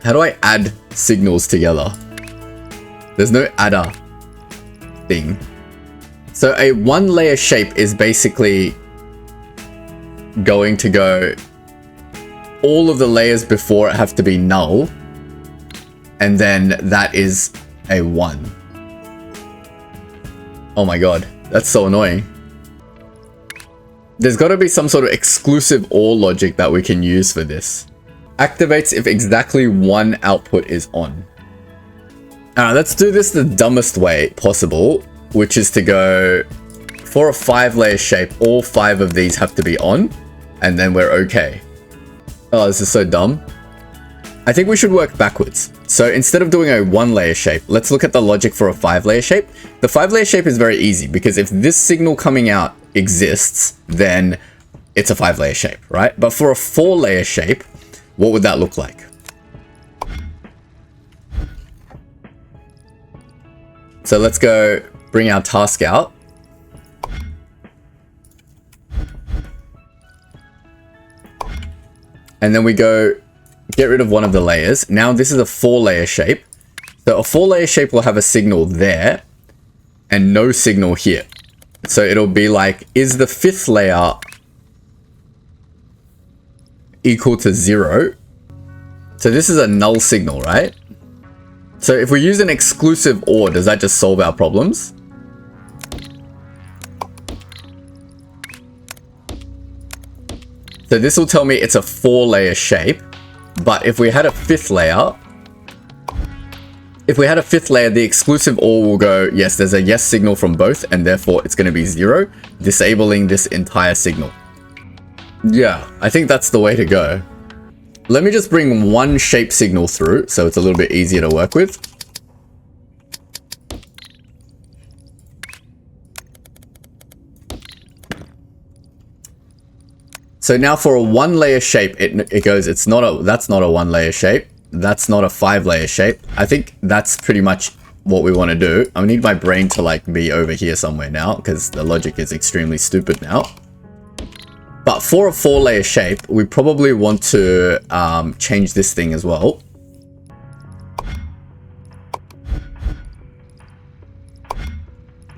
How do I add signals together? There's no adder thing. So a 1-layer shape is basically going to go, all of the layers before it have to be null. And then that is a 1. Oh my god, that's so annoying. There's got to be some sort of exclusive OR logic that we can use for this. Activates if exactly one output is on. Alright, let's do this the dumbest way possible, which is to go, for a 5-layer shape, all 5 of these have to be on, and then we're okay. Oh, this is so dumb. I think we should work backwards. So instead of doing a 1-layer shape, let's look at the logic for a 5-layer shape. The 5-layer shape is very easy because if this signal coming out exists, then it's a 5-layer shape, right? But for a 4-layer shape, what would that look like? So let's go bring our task out. And then we go get rid of one of the layers. Now this is a 4-layer shape. So a 4-layer shape will have a signal there and no signal here. So it'll be like, is the 5th layer equal to 0? So this is a null signal, right? So if we use an exclusive OR, does that just solve our problems? So this will tell me it's a 4-layer shape. But if we had a 5th layer, the exclusive OR will go, yes, there's a yes signal from both, and therefore it's going to be 0, disabling this entire signal. Yeah, I think that's the way to go. let me just bring one shape signal through so it's a little bit easier to work with. So now for a 1-layer shape, it goes, that's not a 1-layer shape. That's not a 5-layer shape. I think that's pretty much what we want to do. I need my brain to like be over here somewhere now because the logic is extremely stupid now. But for a 4-layer shape, we probably want to change this thing as well.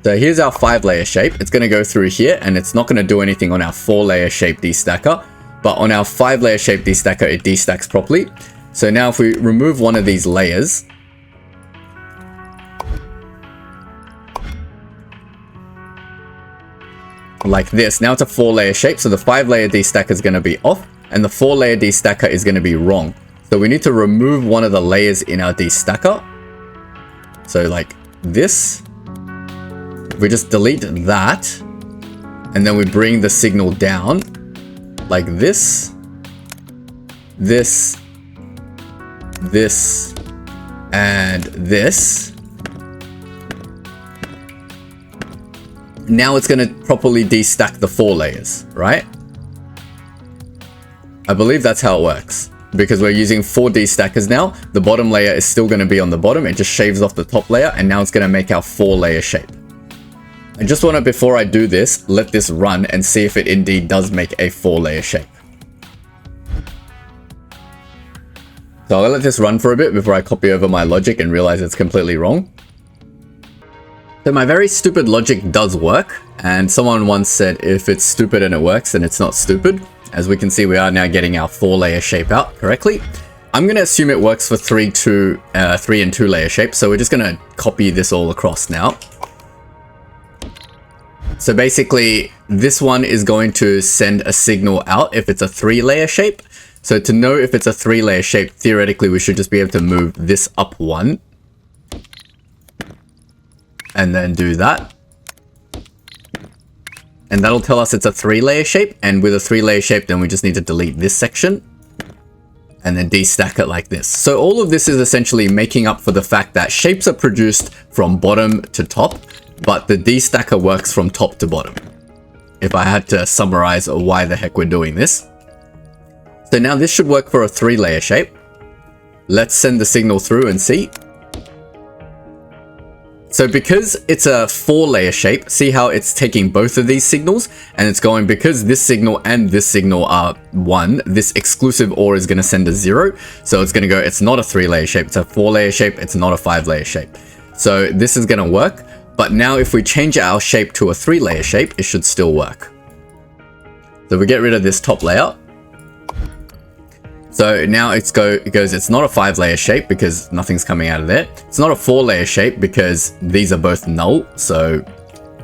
So here's our 5-layer shape. It's going to go through here and it's not going to do anything on our 4-layer shape destacker. But on our 5-layer shape destacker, it destacks properly. So now if we remove one of these layers, like this, now it's a 4-layer shape. So the 5-layer destacker is going to be off and the 4-layer destacker is going to be wrong. So we need to remove one of the layers in our destacker. So like this. We just delete that and then we bring the signal down like this, this, and this. Now it's going to properly destack the 4 layers, right? I believe that's how it works because we're using 4 destackers now. The bottom layer is still going to be on the bottom. It just shaves off the top layer and now it's going to make our 4-layer shape. I just want to, before I do this, let this run and see if it indeed does make a 4-layer shape. So I'll let this run for a bit before I copy over my logic and realize it's completely wrong. So my very stupid logic does work, and someone once said if it's stupid and it works, then it's not stupid. As we can see, we are now getting our 4-layer shape out correctly. I'm going to assume it works for 3 and 2-layer shapes, so we're just going to copy this all across now. So basically, this one is going to send a signal out if it's a 3-layer shape. So to know if it's a 3-layer shape, theoretically, we should just be able to move this up 1. And then do that. And that'll tell us it's a 3-layer shape. And with a 3-layer shape, then we just need to delete this section. And then destack it like this. So all of this is essentially making up for the fact that shapes are produced from bottom to top, but the destacker works from top to bottom. If I had to summarize why the heck we're doing this. So now this should work for a 3-layer shape. Let's send the signal through and see. So because it's a 4-layer shape, see how it's taking both of these signals and it's going, because this signal and this signal are 1, this exclusive OR is going to send a 0. So it's going to go, it's not a 3-layer shape, it's a 4-layer shape, it's not a 5-layer shape. So this is going to work. But now if we change our shape to a 3-layer shape, it should still work. So we get rid of this top layer. So now it goes, it's not a 5-layer shape because nothing's coming out of there. It's not a 4-layer shape because these are both null. So,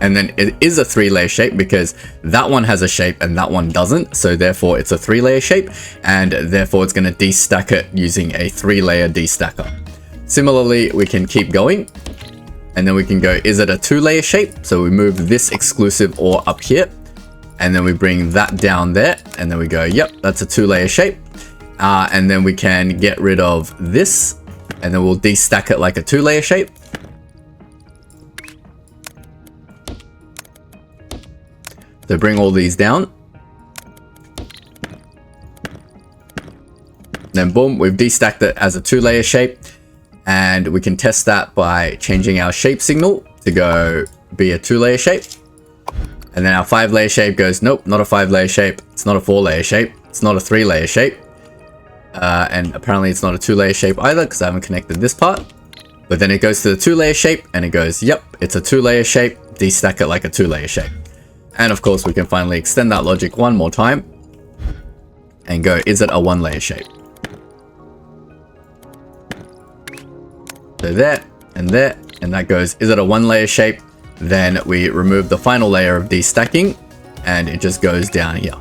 and then it is a 3-layer shape because that one has a shape and that one doesn't. So therefore it's a 3-layer shape and therefore it's going to destack it using a 3-layer destacker. Similarly, we can keep going and then we can go, is it a 2-layer shape? So we move this exclusive OR up here and then we bring that down there and then we go, yep, that's a 2-layer shape. And then we can get rid of this and then we'll destack it like a 2-layer shape. So bring all these down. Then boom, we've destacked it as a 2-layer shape. And we can test that by changing our shape signal to go be a 2-layer shape. And then our 5-layer shape goes, nope, not a 5-layer shape. It's not a 4-layer shape. It's not a 3-layer shape. And apparently it's not a 2-layer shape either because I haven't connected this part. But then it goes to the 2-layer shape and it goes, yep, it's a 2-layer shape. Destack it like a 2-layer shape. And of course we can finally extend that logic one more time and go, is it a 1-layer shape? So there, and that goes, is it a 1-layer shape? Then we remove the final layer of destacking and it just goes down here.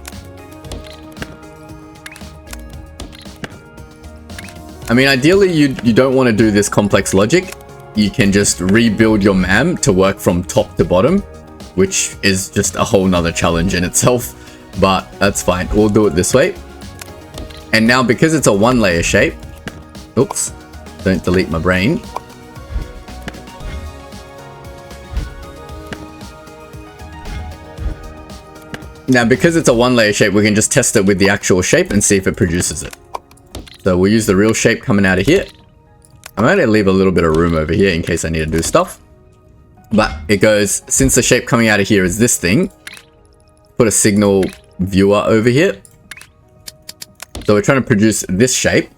I mean, ideally you don't want to do this complex logic. You can just rebuild your MAM to work from top to bottom, which is just a whole nother challenge in itself, but that's fine. We'll do it this way. And now because it's a one layer shape, oops, don't delete my brain. Now, because it's a one layer shape, we can just test it with the actual shape and see if it produces it. So we'll use the real shape coming out of here. I'm going to leave a little bit of room over here in case I need to do stuff. But it goes, since the shape coming out of here is this thing, put a signal viewer over here. So we're trying to produce this shape.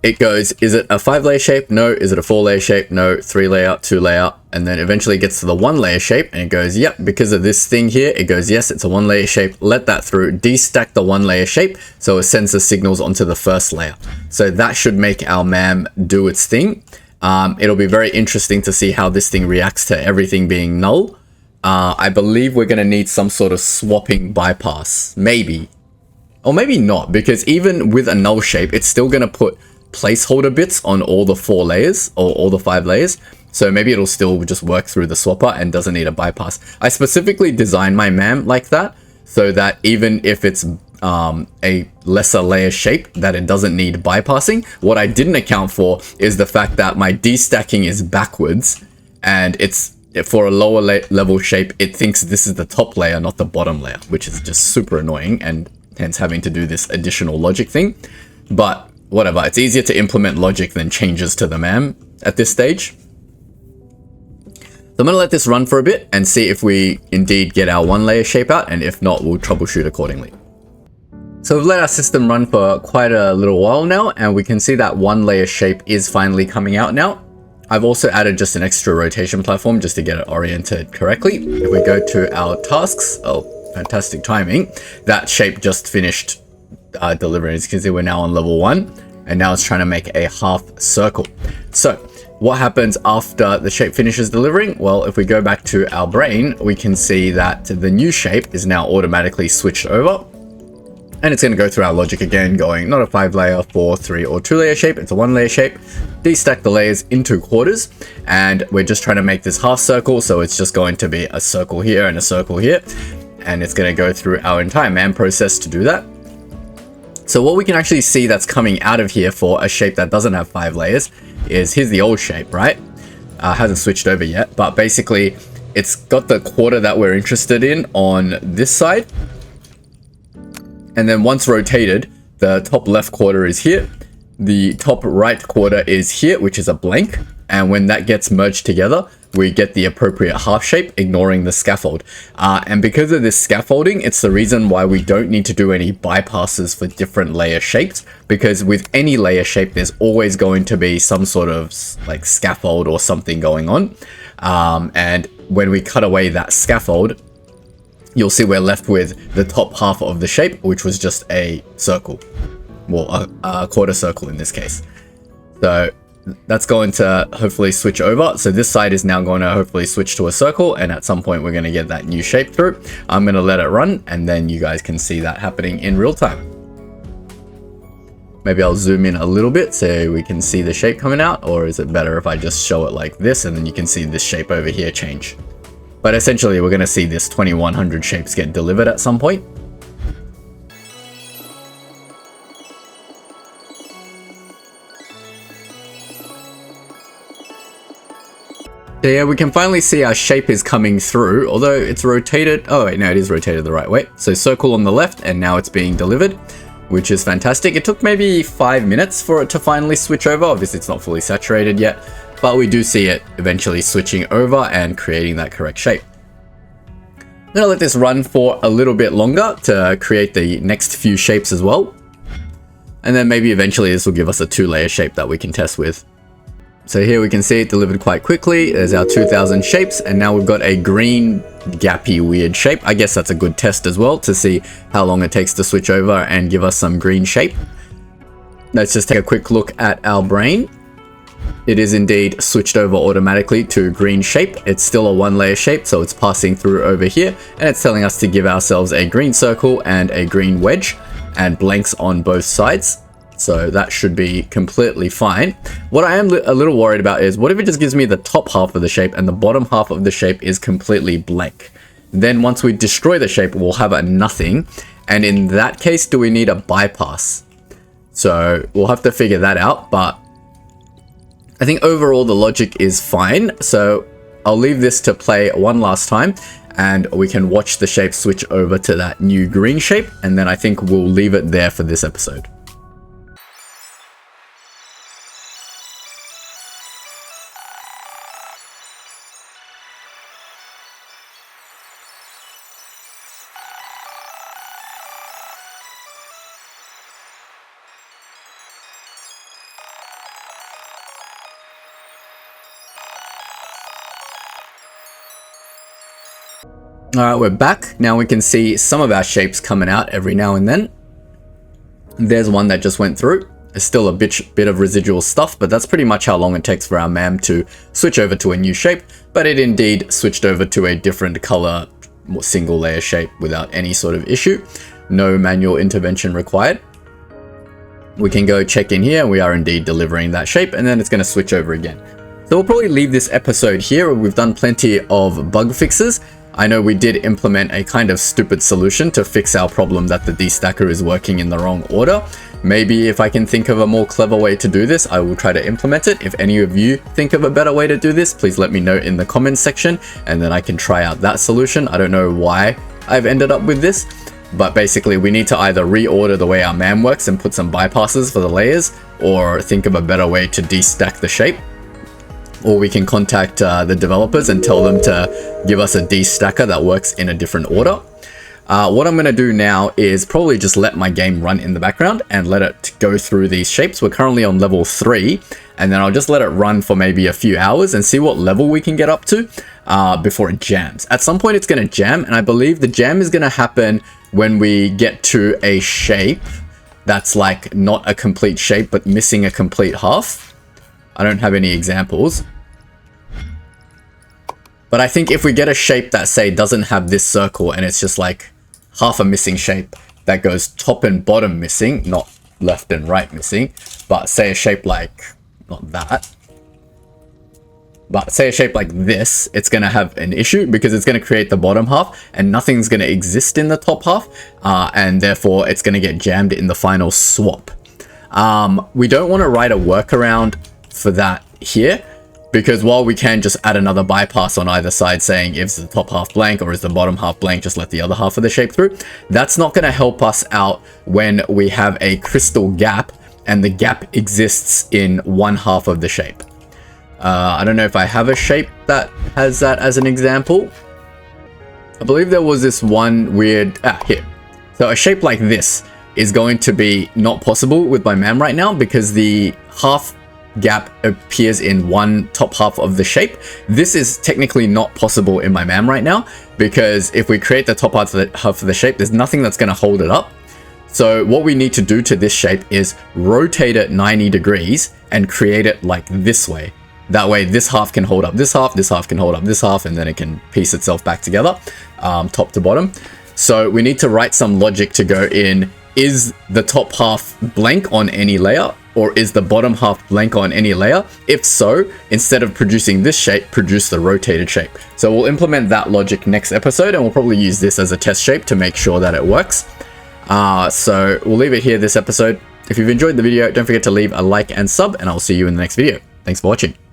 It goes, is it a 5-layer shape? No. Is it a 4-layer shape? No. 3-layer, 2-layer, and then eventually it gets to the 1-layer shape and it goes, yep, because of this thing here, it goes, yes, it's a 1-layer shape. Let that through, destack the 1-layer shape, so it sends the signals onto the first layer. So that should make our MAM do its thing. It'll be very interesting to see how this thing reacts to everything being null. I believe we're going to need some sort of swapping bypass, maybe. Or maybe not, because even with a null shape, it's still going to put placeholder bits on all the 4 layers or all the 5 layers. So maybe it'll still just work through the swapper and doesn't need a bypass. I specifically designed my MAM like that so that even if it's a lesser layer shape, that it doesn't need bypassing. What I didn't account for is the fact that my destacking is backwards, and it's for a lower level shape, it thinks this is the top layer, not the bottom layer, which is just super annoying, and hence having to do this additional logic thing. But whatever, it's easier to implement logic than changes to the MAM at this stage. So I'm going to let this run for a bit and see if we indeed get our 1-layer shape out, and if not, we'll troubleshoot accordingly. So we've let our system run for quite a little while now, and we can see that 1-layer shape is finally coming out now. I've also added just an extra rotation platform just to get it oriented correctly. If we go to our tasks, oh, fantastic timing, that shape just finished delivering. As you can see, we're now on level 1, and now it's trying to make a half circle. So what happens after the shape finishes delivering? Well, if we go back to our brain, we can see that the new shape is now automatically switched over, and it's going to go through our logic again, going not a 5-layer, 4, 3, or 2-layer shape, it's a 1-layer shape. Destack the layers into quarters, and we're just trying to make this half circle, so it's just going to be a circle here and a circle here, and it's going to go through our entire MAM process to do that. So what we can actually see that's coming out of here for a shape that doesn't have 5 layers is, here's the old shape, right? Hasn't switched over yet, but basically it's got the quarter that we're interested in on this side. And then once rotated, the top left quarter is here. The top right quarter is here, which is a blank. And when that gets merged together, we get the appropriate half shape, ignoring the scaffold. And because of this scaffolding, it's the reason why we don't need to do any bypasses for different layer shapes, because with any layer shape, there's always going to be some sort of like scaffold or something going on. And when we cut away that scaffold, you'll see we're left with the top half of the shape, which was just a circle. Well, a quarter circle in this case. So that's going to hopefully switch over. So this side is now going to hopefully switch to a circle, and at some point we're going to get that new shape through. I'm going to let it run, and then you guys can see that happening in real time. Maybe I'll zoom in a little bit so we can see the shape coming out, or is it better if I just show it like this and then you can see this shape over here change? But essentially we're going to see this 2100 shapes get delivered at some point. So yeah, we can finally see our shape is coming through, although it's rotated. Oh wait, no, it is rotated the right way. So circle on the left, and now it's being delivered, which is fantastic. It took maybe 5 minutes for it to finally switch over. Obviously it's not fully saturated yet, but we do see it eventually switching over and creating that correct shape. I'm gonna let this run for a little bit longer to create the next few shapes as well. And then maybe eventually this will give us a 2-layer shape that we can test with. So here we can see it delivered quite quickly. There's our 2000 shapes, and now we've got a green gappy weird shape. I guess that's a good test as well to see how long it takes to switch over and give us some green shape. Let's just take a quick look at our brain. It is indeed switched over automatically to green shape. It's still a 1-layer shape, so it's passing through over here, and it's telling us to give ourselves a green circle and a green wedge and blanks on both sides. So that should be completely fine. What I am a little worried about is, what if it just gives me the top half of the shape and the bottom half of the shape is completely blank? Then once we destroy the shape, we'll have a nothing. And in that case, do we need a bypass? So we'll have to figure that out, but I think overall the logic is fine. So I'll leave this to play one last time and we can watch the shape switch over to that new green shape. And then I think we'll leave it there for this episode. Alright, we're back. Now we can see some of our shapes coming out every now and then. There's one that just went through. There's still a bit of residual stuff, but that's pretty much how long it takes for our MAM to switch over to a new shape. But it indeed switched over to a different color, single layer shape without any sort of issue. No manual intervention required. We can go check in here. We are indeed delivering that shape, and then it's going to switch over again. So we'll probably leave this episode here. We've done plenty of bug fixes. I know we did implement a kind of stupid solution to fix our problem that the destacker is working in the wrong order. Maybe if I can think of a more clever way to do this, I will try to implement it. If any of you think of a better way to do this, please let me know in the comments section, and then I can try out that solution. I don't know why I've ended up with this, but basically we need to either reorder the way our MAM works and put some bypasses for the layers, or think of a better way to destack the shape. Or we can contact the developers and tell them to give us a destacker that works in a different order. What I'm going to do now is probably just let my game run in the background and let it go through these shapes. We're currently on level 3, and then I'll just let it run for maybe a few hours and see what level we can get up to before it jams. At some point it's going to jam, and I believe the jam is going to happen when we get to a shape that's like not a complete shape but missing a complete half. I don't have any examples. But I think if we get a shape that, say, doesn't have this circle and it's just like half a missing shape that goes top and bottom missing, not left and right missing, but say a shape like, not that, but say a shape like this, it's going to have an issue because it's going to create the bottom half and nothing's going to exist in the top half, and therefore it's going to get jammed in the final swap. We don't want to write a workaround for that here, because while we can just add another bypass on either side saying is the top half blank or is the bottom half blank, just let the other half of the shape through, that's not going to help us out when we have a crystal gap and the gap exists in one half of the shape. I don't know if I have a shape that has that as an example. I believe there was this one weird, here. So a shape like this is going to be not possible with my MAM right now because the half gap appears in one top half of the shape. This is technically not possible in my MAM right now because if we create the top half of the shape, there's nothing that's going to hold it up. So what we need to do to this shape is rotate it 90 degrees and create it like this way. That way this half can hold up this half can hold up this half, and then it can piece itself back together, top to bottom. So we need to write some logic to go in, is the top half blank on any layer? Or is the bottom half blank on any layer? If so, instead of producing this shape, produce the rotated shape. So we'll implement that logic next episode, and we'll probably use this as a test shape to make sure that it works. So we'll leave it here this episode. If you've enjoyed the video, don't forget to leave a like and sub, and I'll see you in the next video. Thanks for watching.